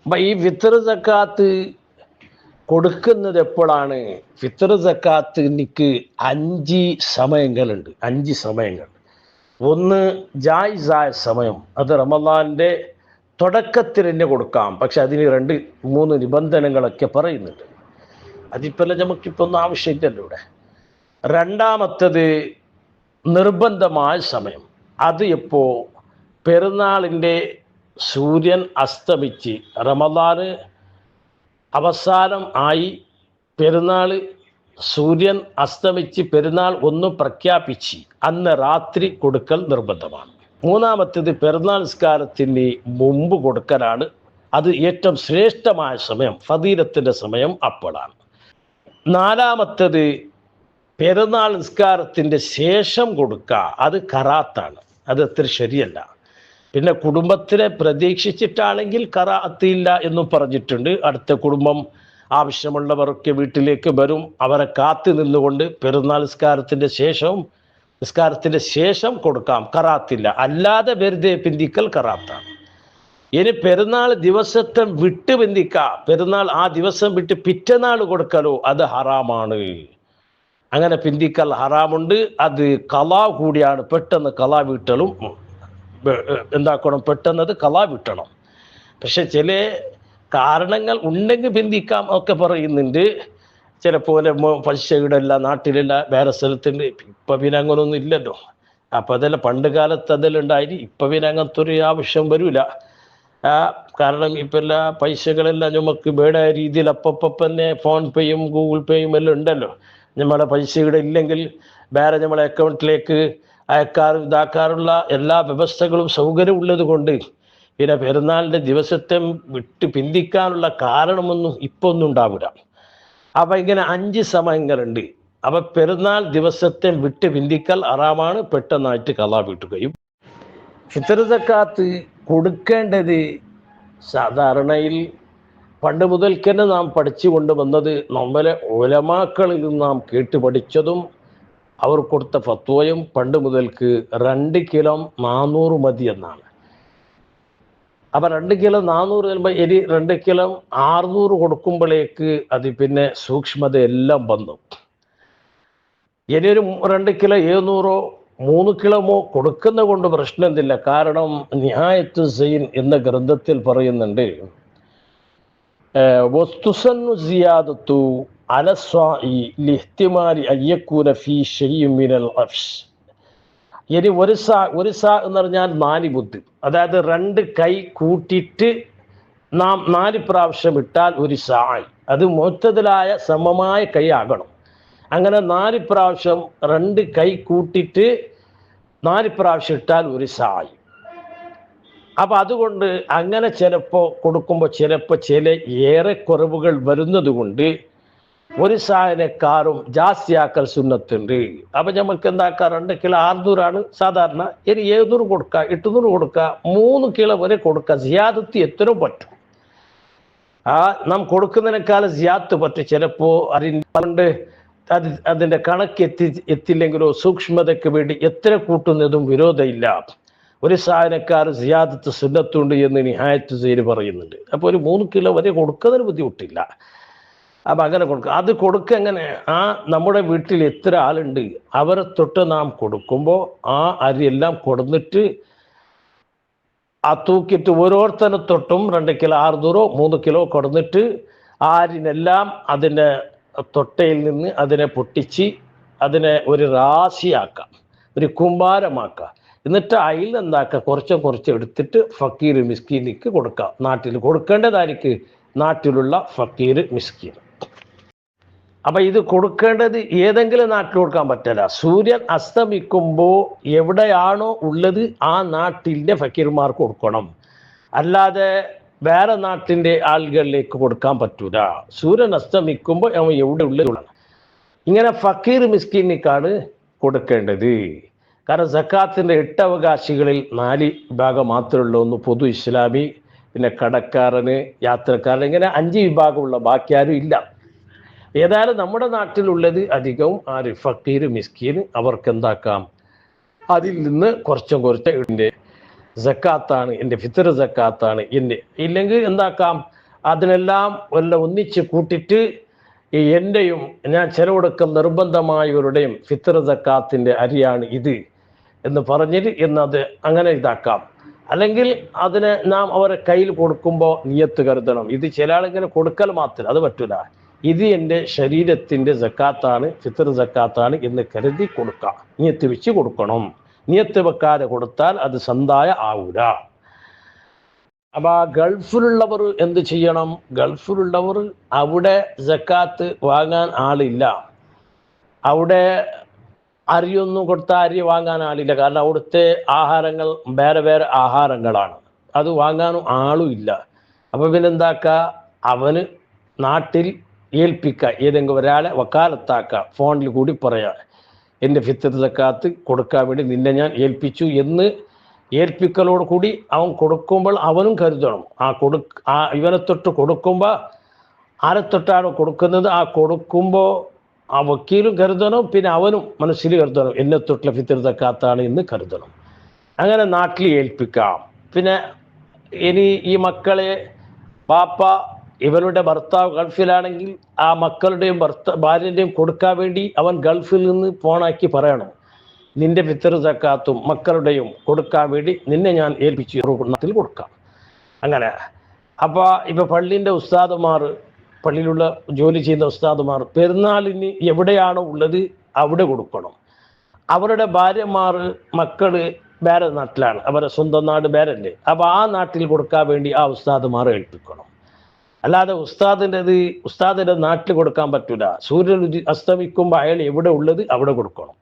അപ്പം ഈ ഫിത്ർ സക്കാത്ത് കൊടുക്കുന്നത് എപ്പോഴാണ്? ഫിത്ർ സക്കാത്ത് എനിക്ക് 5 സമയങ്ങളുണ്ട്. 5 സമയങ്ങൾ. ഒന്ന് ജായിസായ സമയം, അത് റമദാന്റെ തുടക്കത്തിൽ തന്നെ കൊടുക്കാം. പക്ഷെ അതിന് 2-3 നിബന്ധനകളൊക്കെ പറയുന്നുണ്ട്. അതിപ്പോൾ നമുക്കിപ്പോൾ ഒന്നും ആവശ്യമില്ലല്ലോ ഇവിടെ. രണ്ടാമത്തത് നിർബന്ധമായ സമയം, അത് എപ്പോ? പെരുന്നാളിൻ്റെ സൂര്യൻ അസ്തമിച്ച് റമദാന് അവസാനം ആയി, പെരുന്നാൾ സൂര്യൻ അസ്തമിച്ച് പെരുന്നാൾ ഒന്ന് പ്രഖ്യാപിച്ച് അന്ന് രാത്രി കൊടുക്കൽ നിർബന്ധമാണ്. മൂന്നാമത്തേത് പെരുന്നാൾ നിസ്കാരത്തിന് മുമ്പ് കൊടുക്കലാണ്. അത് ഏറ്റവും ശ്രേഷ്ഠമായ സമയം, ഫദീലത്തിൻ്റെ സമയം അപ്പോഴാണ്. നാലാമത്തേത് പെരുന്നാൾ നിസ്കാരത്തിൻ്റെ ശേഷം കൊടുക്കുക, അത് കറാത്താണ്, അത് അത്ര ശരിയല്ല. പിന്നെ കുടുംബത്തിനെ പ്രതീക്ഷിച്ചിട്ടാണെങ്കിൽ കറാത്തില്ല എന്നും പറഞ്ഞിട്ടുണ്ട്. അടുത്ത കുടുംബം ആവശ്യമുള്ളവരൊക്കെ വീട്ടിലേക്ക് വരും, അവരെ കാത്തു നിന്നുകൊണ്ട് പെരുന്നാൾ നിസ്കാരത്തിൻ്റെ ശേഷം കൊടുക്കാം, കറാത്തില്ല. അല്ലാതെ വെറുതെ പിന്തിക്കൽ കറാത്താണ്. ഇനി പെരുന്നാൾ ദിവസത്തെ വിട്ട് പിന്തിക്കാം, പെരുന്നാൾ ആ ദിവസം വിട്ട് പിറ്റന്നാൾ കൊടുക്കലോ അത് ഹറാമാണ്. അങ്ങനെ പിന്തിക്കൽ ഹറാമുണ്ട്. അത് കളാ കൂടിയാണ്. പെട്ടെന്ന് കളാ വീട്ടലും എന്താക്കണം, പെട്ടെന്നത് കളാ വിട്ടണം. പക്ഷെ ചില കാരണങ്ങൾ ഉണ്ടെങ്കിൽ പിന്തിക്കാം ഒക്കെ പറയുന്നുണ്ട്. ചിലപ്പോലെ പൈസയുടെ എല്ലാം നാട്ടിലില്ല, വേറെ സ്ഥലത്തുണ്ട്. ഇപ്പം പിന്നെ അങ്ങനൊന്നും ഇല്ലല്ലോ. അപ്പം അതെല്ലാം പണ്ട് കാലത്ത് അതെല്ലാം ഉണ്ടായി. ഇപ്പം പിന്നെ അങ്ങനത്തെ ഒരു ആവശ്യം വരില്ല. കാരണം ഇപ്പം എല്ലാ പൈസകളെല്ലാം നമുക്ക് വേണ്ട രീതിയിൽ അപ്പം തന്നെ ഫോൺ പേയും ഗൂഗിൾ പേയും എല്ലാം ഉണ്ടല്ലോ. നമ്മളെ പൈസയുടെ ഇല്ലെങ്കിൽ വേറെ നമ്മളെ അക്കൗണ്ടിലേക്ക് ഇതാക്കാറുള്ള എല്ലാ വ്യവസ്ഥകളും സൗകര്യം ഉള്ളത് കൊണ്ട് പിന്നെ പെരുന്നാളിൻ്റെ ദിവസത്തെ വിട്ട് പിന്തിക്കാനുള്ള കാരണമൊന്നും ഇപ്പോൾ ഒന്നും ഉണ്ടാവില്ല. അപ്പം ഇങ്ങനെ 5 സമയങ്ങളുണ്ട്. അപ്പം പെരുന്നാൾ ദിവസത്തെ വിട്ട് പിന്തിക്കൽ ഹറാമാണ്, പെട്ടെന്നായിട്ട് കളാ വീട്ടുകയും. ഫിത്ർ സക്കാത്ത് കൊടുക്കേണ്ടത് സാധാരണയിൽ പണ്ട് മുതൽക്ക് തന്നെ നാം പഠിച്ചു കൊണ്ടുവന്നത്, നമ്മളെ ഉലമാക്കളിൽ നിന്ന് നാം കേട്ട് പഠിച്ചതും അവർ കൊടുത്ത ഫത്വയും പണ്ട് മുതൽക്ക് 2 കിലോ 400 മതി എന്നാണ്. അപ്പം 2 കിലോ 400 വരുമ്പോൾ ഇനി 2 കിലോ 600 കൊടുക്കുമ്പോഴേക്ക് അത് പിന്നെ സൂക്ഷ്മത എല്ലാം വന്നു. ഇനിയൊരു 2 കിലോ 700 3 കിലോമോ കൊടുക്കുന്ന കൊണ്ട് പ്രശ്നം എന്തില്ല. കാരണം നിഹായത്ത് സൈൻ എന്ന ഗ്രന്ഥത്തിൽ പറയുന്നുണ്ട്, വസ്തുസന്നു സിയാദത്തു അലസ്വാഇ ലിഹ്തിമാലി അയ്യക്കൂന ഫീ ശൈഇൻ മിനൽ അഫ്സ്. ഇനി ഒരു സാ എന്ന് പറഞ്ഞാൽ 4 ബുദ്ധി, അതായത് 2 കൈ കൂട്ടിയിട്ട് നാം 4 പ്രാവശ്യം ഇട്ടാൽ ഒരു സായി. അത് മുഅ്തദിലായ സമമായ കൈ ആകണം. അങ്ങനെ 4 പ്രാവശ്യം 2 കൈ കൂട്ടിയിട്ട് 4 പ്രാവശ്യം ഇട്ടാൽ ഒരു സായി. അപ്പം അതുകൊണ്ട് അങ്ങനെ ചിലപ്പോൾ കൊടുക്കുമ്പോൾ ചിലപ്പോൾ ചില ഏറെ കുറവുകൾ വരുന്നത് കൊണ്ട് ഒരു സായനക്കാരും ജാസ്തിയാക്കൽ സുന്നത്തുണ്ട്. അപ്പം നമുക്ക് എന്താക്കാം, 2 കിലോ 600 സാധാരണ. ഇനി 700 കൊടുക്കുക, 800 കൊടുക്കുക, 3 കിലോ വരെ കൊടുക്കുക. സിയാദത്ത് എത്രയും പറ്റും. നാം കൊടുക്കുന്നതിനേക്കാളും സിയാദത്ത് പറ്റും. ചിലപ്പോൾ അതിൻ്റെ കണക്ക് എത്തില്ലെങ്കിലോ സൂക്ഷ്മതയ്ക്ക് വേണ്ടി എത്ര കൂട്ടുന്നതും വിരോധമില്ല. ഒരു സായനക്കാർ സിയാദത്ത് സുന്നത്തുണ്ട് എന്ന് നിഹായത്ത് സൈൻ പറയുന്നുണ്ട്. അപ്പോൾ ഒരു 3 കിലോ വരെ കൊടുക്കുന്നതിന് ബുദ്ധിമുട്ടില്ല. അപ്പം അങ്ങനെ കൊടുക്കുക. അത് കൊടുക്കുക എങ്ങനെ? നമ്മുടെ വീട്ടിൽ എത്ര ആളുണ്ട് അവരെ തൊട്ട് നാം കൊടുക്കുമ്പോൾ ആ അരിയെല്ലാം കൊടുന്നിട്ട് തൂക്കിയിട്ട് ഓരോരുത്തരെ തൊട്ടും 2 കിലോ 600 3 കിലോ കൊടുന്നിട്ട് ആ അരിനെല്ലാം അതിൻ്റെ തൊട്ടയിൽ നിന്ന് അതിനെ പൊട്ടിച്ച് അതിനെ ഒരു റാശിയാക്കാം, ഒരു കുമ്പാരമാക്കാം. എന്നിട്ട് അതിൽ എന്താക്കുക, കുറച്ച് എടുത്തിട്ട് ഫക്കീർ മിസ്കീനിക്ക് കൊടുക്കാം. നാട്ടിൽ കൊടുക്കേണ്ടതായിരിക്കും നാട്ടിലുള്ള ഫക്കീർ മിസ്കീൻ. അപ്പം ഇത് കൊടുക്കേണ്ടത് ഏതെങ്കിലും നാട്ടിൽ കൊടുക്കാൻ പറ്റില്ല. സൂര്യൻ അസ്തമിക്കുമ്പോൾ എവിടെയാണോ ഉള്ളത് ആ നാട്ടിൻ്റെ ഫക്കീർമാർക്ക് കൊടുക്കണം. അല്ലാതെ വേറെ നാട്ടിൻ്റെ ആളുകളിലേക്ക് കൊടുക്കാൻ പറ്റൂല. സൂര്യൻ അസ്തമിക്കുമ്പോൾ അവൻ എവിടെ ഉള്ളതാണ്. ഇങ്ങനെ ഫക്കീർ മിസ്കീനിക്കാണ് കൊടുക്കേണ്ടത്. കാരണം സക്കാത്തിൻ്റെ 8 അവകാശികളിൽ 4 വിഭാഗം മാത്രമേ ഉള്ളൂ. ഒന്ന് പൊതു ഇസ്ലാമി, പിന്നെ കടക്കാരന്, യാത്രക്കാരൻ, ഇങ്ങനെ 5 വിഭാഗമുള്ള ബാക്കി ആരും ഇല്ല. ഏതായാലും നമ്മുടെ നാട്ടിലുള്ളത് അധികവും ഫക്കീർ മിസ്കീൻ, അവർക്ക് എന്താക്കാം, അതിൽ നിന്ന് കുറച്ച് എൻ്റെ സക്കാത്താണ്, എൻ്റെ ഫിത്ർ സക്കാത്താണ് എൻ്റെ. ഇല്ലെങ്കിൽ എന്താക്കാം, അതിനെല്ലാം എല്ലാം ഒന്നിച്ച് കൂട്ടിയിട്ട് ഈ എൻ്റെയും ഞാൻ ചെലവെടുക്കം നിർബന്ധമായവരുടെയും ഫിത്ർ സക്കാത്തിൻ്റെ അരിയാണ് ഇത് എന്ന് പറഞ്ഞിട്ട് എന്നത് അങ്ങനെ ഇതാക്കാം. അല്ലെങ്കിൽ അതിനെ നാം അവരെ കയ്യിൽ കൊടുക്കുമ്പോൾ നിയത്ത് കരുതണം. ഇത് ചില ആളിങ്ങനെ കൊടുക്കൽ മാത്രം അത് പറ്റൂല. ഇത് എൻ്റെ ശരീരത്തിൻ്റെ സക്കാത്താണ്, ഫിത്ർ സക്കാത്താണ് എന്ന് കരുതി കൊടുക്കാം. നിയത്ത് വെച്ച് കൊടുക്കണം. നിയത്ത് വെക്കാതെ കൊടുത്താൽ അത് സന്തായ ആവൂല. അപ്പൊ ആ ഗൾഫിലുള്ളവർ എന്ത് ചെയ്യണം? ഗൾഫിലുള്ളവർ അവിടെ സക്കാത്ത് വാങ്ങാൻ ആളില്ല. അവിടെ അരിയൊന്നും കൊടുത്താൽ അരി വാങ്ങാൻ ആളില്ല. കാരണം അവിടുത്തെ ആഹാരങ്ങൾ വേറെ വേറെ ആഹാരങ്ങളാണ്. അത് വാങ്ങാനും ആളും ഇല്ല. അപ്പൊ പിന്നെന്താക്കുക? അവന് നാട്ടിൽ ഏൽപ്പിക്കുക, ഏതെങ്കിലും ഒരാളെ വക്കാലത്താക്കുക, ഫോണിൽ കൂടി പറയാ എൻ്റെ ഫിത്ർ സക്കാത്ത് കൊടുക്കാൻ വേണ്ടി നിന്നെ ഞാൻ ഏൽപ്പിച്ചു എന്ന് ഏൽപ്പിക്കലോട് കൂടി അവൻ കൊടുക്കുമ്പോൾ അവനും കരുതണം. ഇവനെ തൊട്ട് കൊടുക്കുമ്പോൾ ആരെ തൊട്ടാണ് കൊടുക്കുന്നത്, ആ കൊടുക്കുമ്പോൾ ആ വക്കീലും കരുതണം, പിന്നെ അവനും മനസ്സിൽ കരുതണം എന്നെ തൊട്ടുള്ള ഫിത്ർ സക്കാത്താണ് എന്ന് കരുതണം. അങ്ങനെ നാട്ടിൽ ഏൽപ്പിക്കാം. പിന്നെ ഇനി ഈ മക്കളെ പാപ്പ ഇവരുടെ ഭർത്താവ് ഗൾഫിലാണെങ്കിൽ ആ മക്കളുടെയും ഭാര്യൻ്റെയും കൊടുക്കാൻ വേണ്ടി അവൻ ഗൾഫിൽ നിന്ന് ഫോണാക്കി പറയണം, നിന്റെ ഫിത്ർ സക്കാത്തും മക്കളുടെയും കൊടുക്കാൻ വേണ്ടി നിന്നെ ഞാൻ ഏൽപ്പിച്ചു കൊടുക്കാം. അങ്ങനെ അപ്പോൾ ഇപ്പോൾ പള്ളീൻ്റെ ഉസ്താദുമാർ, പള്ളിയിലുള്ള ജോലി ചെയ്യുന്ന ഉസ്താദുമാർ പെരുന്നാളിന് എവിടെയാണോ ഉള്ളത് അവിടെ കൊടുക്കണം. അവരുടെ ഭാര്യമാർ മക്കള് വേറെ നാട്ടിലാണ്, അവരുടെ സ്വന്തം നാട് വേറല്ലേ, അപ്പോൾ ആ നാട്ടിൽ കൊടുക്കാൻ വേണ്ടി ആ ഉസ്താദുമാർ ഏൽപ്പിക്കണം. അല്ലാതെ ഉസ്താദിൻ്റെ നാട്ടിൽ കൊടുക്കാൻ പറ്റൂല. സൂര്യൻ അസ്തമിക്കുമ്പോൾ അയാൾ എവിടെ ഉള്ളത് അവിടെ കൊടുക്കണം.